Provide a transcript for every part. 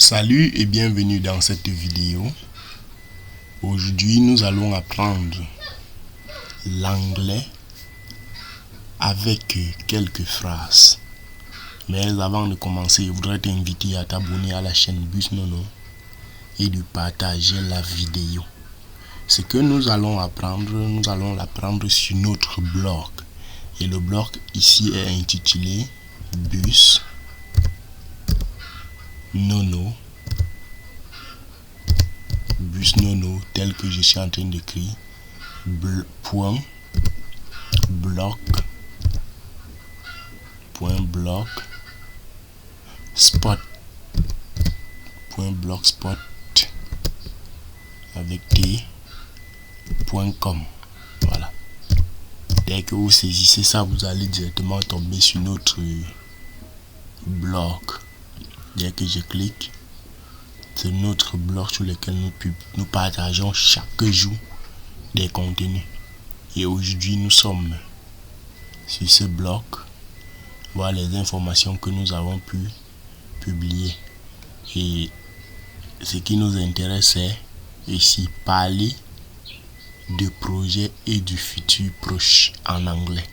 Salut et bienvenue dans cette vidéo. Aujourd'hui, nous allons apprendre l'anglais avec quelques phrases. Mais avant de commencer, je voudrais t'inviter à t'abonner à la chaîne Bus Nono et de partager la vidéo. Ce que nous allons l'apprendre sur notre blog. Et le blog ici est intitulé Bus Nono, tel que je suis en train d'écrire, .blogspot avec t.com. Voilà. Dès que vous saisissez ça, vous allez directement tomber sur notre blog. Dès que je clique, c'est notre blog sur lequel nous partageons chaque jour des contenus. Et aujourd'hui, nous sommes sur ce blog. Voilà les informations que nous avons pu publier. Et ce qui nous intéresse, c'est ici parler de projets et du futur proche en anglais.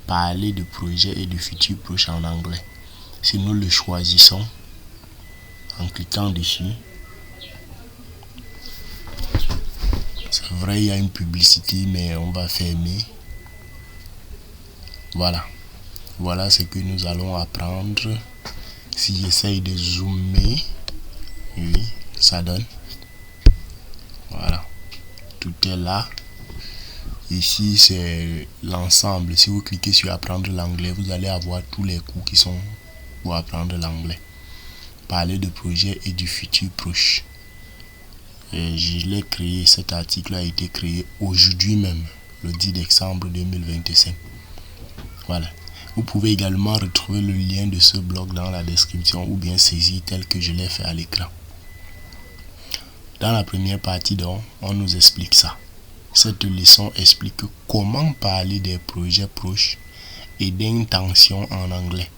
Parler de projets et du futur proche en anglais. Si nous le choisissons en cliquant dessus, c'est vrai, il y a une publicité, mais on va fermer. Voilà ce que nous allons apprendre. Si j'essaye de zoomer, oui, ça donne. Voilà, tout est là. Ici, c'est l'ensemble. Si vous cliquez sur apprendre l'anglais, vous allez avoir tous les cours qui sont pour apprendre l'anglais. Parler de projet et du futur proche. Et je l'ai créé, cet article a été créé aujourd'hui même, le 10 décembre 2025. Voilà. Vous pouvez également retrouver le lien de ce blog dans la description ou bien saisir tel que je l'ai fait à l'écran. Dans la première partie, donc, on nous explique ça. Cette leçon explique comment parler des projets proches et d'intention en anglais.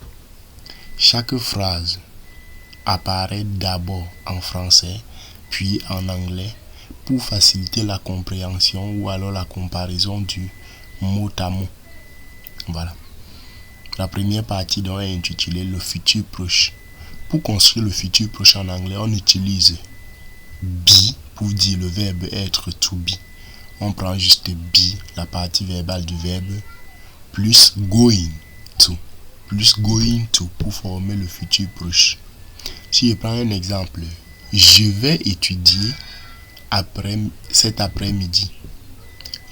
Chaque phrase apparaît d'abord en français, puis en anglais, pour faciliter la compréhension ou alors la comparaison du mot à mot. Voilà. La première partie donc est intitulée le futur proche. Pour construire le futur proche en anglais, on utilise be pour dire le verbe être, to be. On prend juste be, la partie verbale du verbe, plus going to pour former le futur proche. Si je prends un exemple, je vais étudier cet après-midi.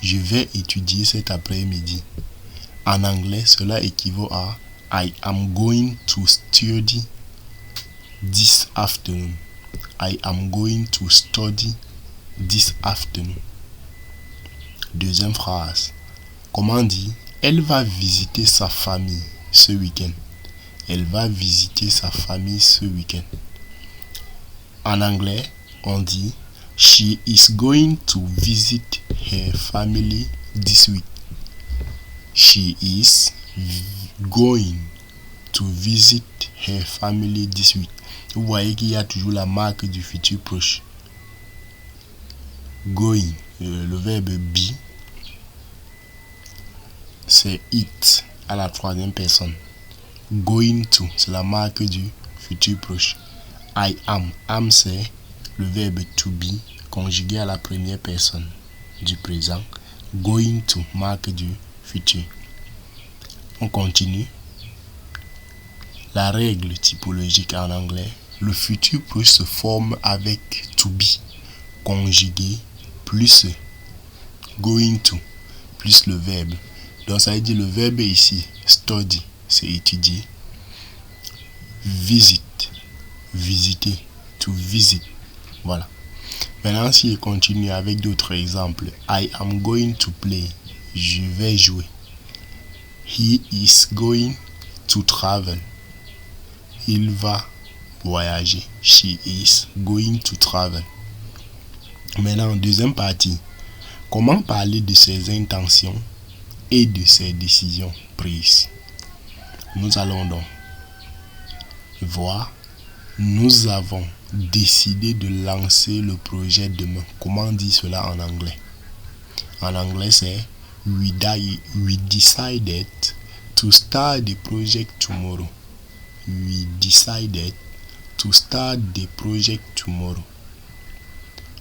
Je vais étudier cet après-midi. En anglais, cela équivaut à I am going to study this afternoon. I am going to study this afternoon. Deuxième phrase. Comment dire? Elle va visiter sa famille ce week-end. Elle va visiter sa famille ce week-end. En anglais, on dit she is going to visit her family this week. She is going to visit her family this week. Vous voyez qu'il y a toujours la marque du futur proche. Going, le verbe be, c'est it à la troisième personne. Going to, c'est la marque du futur proche. I am c'est le verbe to be conjugué à la première personne du présent. Going to, marque du futur. On continue. La règle typologique en anglais, le futur proche se forme avec to be conjugué plus going to plus le verbe. Donc ça veut dire le verbe ici, study, c'est étudier. Visit, visiter, to visit. Voilà. Maintenant, si je continue avec d'autres exemples, I am going to play, je vais jouer. He is going to travel, il va voyager. She is going to travel. Maintenant, deuxième partie, comment parler de ses intentions et de ses décisions prises. Nous allons donc voir, nous avons décider de lancer le projet demain. Comment on dit cela en anglais? En anglais, c'est we decided to start the project tomorrow. We decided to start the project tomorrow.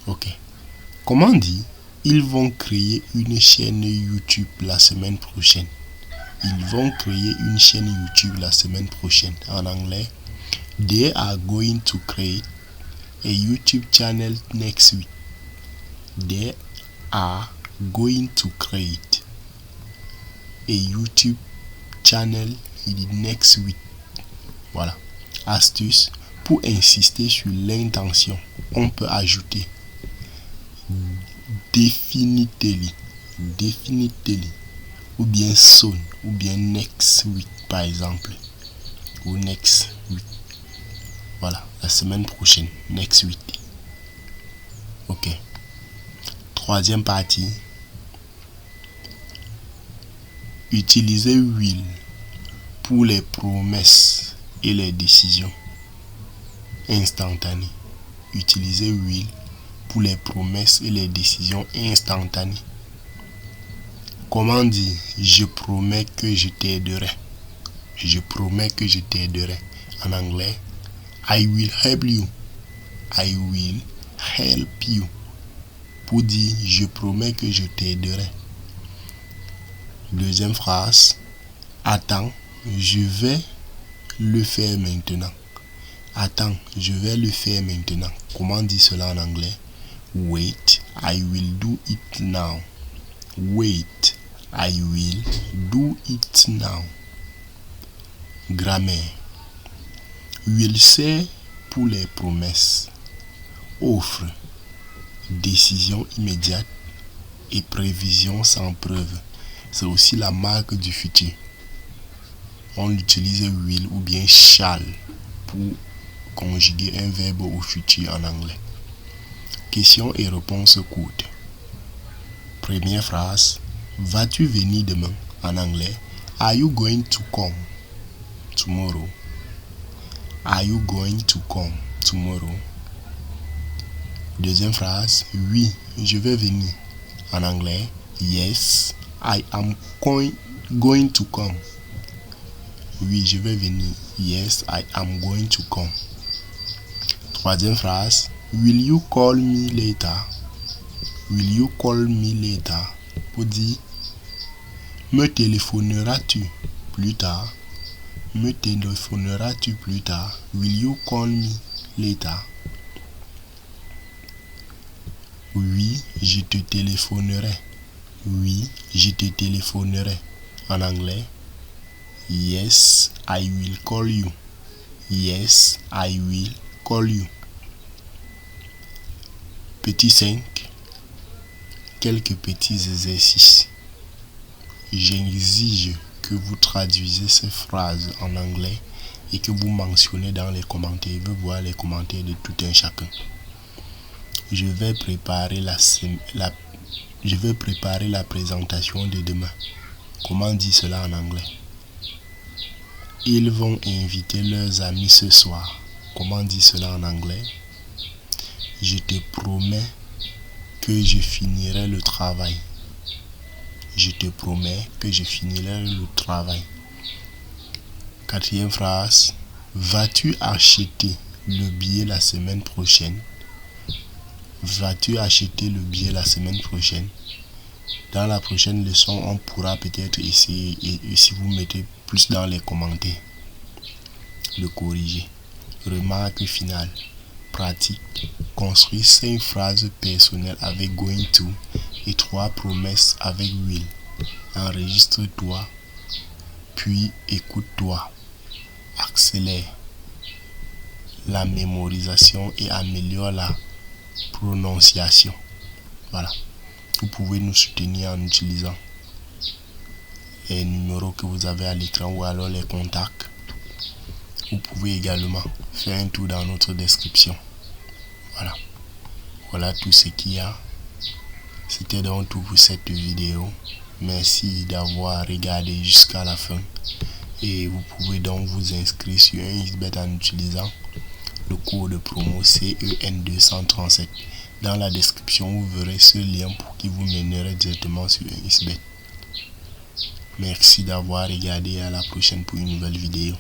Ok. Comment on dit? Ils vont créer une chaîne YouTube la semaine prochaine. Ils vont créer une chaîne YouTube la semaine prochaine. En anglais, they are going to create a YouTube channel next week. They are going to create a YouTube channel next week. Voilà. Astuce, pour insister sur l'intention, on peut ajouter definitely, ou bien soon, ou bien next week par exemple, ou next week. Voilà, la semaine prochaine, next week. Ok. Troisième partie. Utilisez will pour les promesses et les décisions instantanées. Utilisez will pour les promesses et les décisions instantanées. Comment dire? Je promets que je t'aiderai. Je promets que je t'aiderai. En anglais, I will help you. I will help you. Pour dire je promets que je t'aiderai. Deuxième phrase. Attends, je vais le faire maintenant. Attends, je vais le faire maintenant. Comment dit cela en anglais? Wait, I will do it now. Wait, I will do it now. Grammaire. Will c'est pour les promesses. Offre, décision immédiate et prévision sans preuve. C'est aussi la marque du futur. On utilise will ou bien shall pour conjuguer un verbe au futur en anglais. Questions et réponses courtes. Première phrase. Vas-tu venir demain? En anglais, are you going to come tomorrow? Are you going to come tomorrow? Deuxième phrase. Oui, je vais venir. En anglais, yes, I am going to come. Oui, je vais venir. Yes, I am going to come. Troisième phrase. Will you call me later? Will you call me later? Pour dire, me téléphoneras-tu plus tard? Me téléphoneras-tu plus tard? Will you call me later? Oui, je te téléphonerai. Oui, je te téléphonerai. En anglais, yes, I will call you. Yes, I will call you. Petit 5. Quelques petits exercices. J'exige que vous traduisez ces phrases en anglais et que vous mentionnez dans les commentaires. Je veux voir les commentaires de tout un chacun. Je vais préparer la présentation de demain. Comment dit cela en anglais? Ils vont inviter leurs amis ce soir. Comment dit cela en anglais? Je te promets que je finirai le travail. Je te promets que je finirai le travail. Quatrième phrase. Vas-tu acheter le billet la semaine prochaine? Vas-tu acheter le billet la semaine prochaine? Dans la prochaine leçon, on pourra peut-être essayer, et si vous mettez plus dans les commentaires, de corriger. Remarque finale. Pratique. Construis 5 phrases personnelles avec going to et 3 promesses avec will. Enregistre-toi, puis écoute-toi. Accélère la mémorisation et améliore la prononciation. Voilà. Vous pouvez nous soutenir en utilisant les numéros que vous avez à l'écran ou alors les contacts. Vous pouvez également faire un tour dans notre description. Voilà tout ce qu'il y a. C'était donc tout pour cette vidéo. Merci d'avoir regardé jusqu'à la fin. Et vous pouvez donc vous inscrire sur un XBET en utilisant le code promo CEN237. Dans la description, vous verrez ce lien pour qui vous mènerait directement sur XBET. Merci d'avoir regardé, à la prochaine pour une nouvelle vidéo.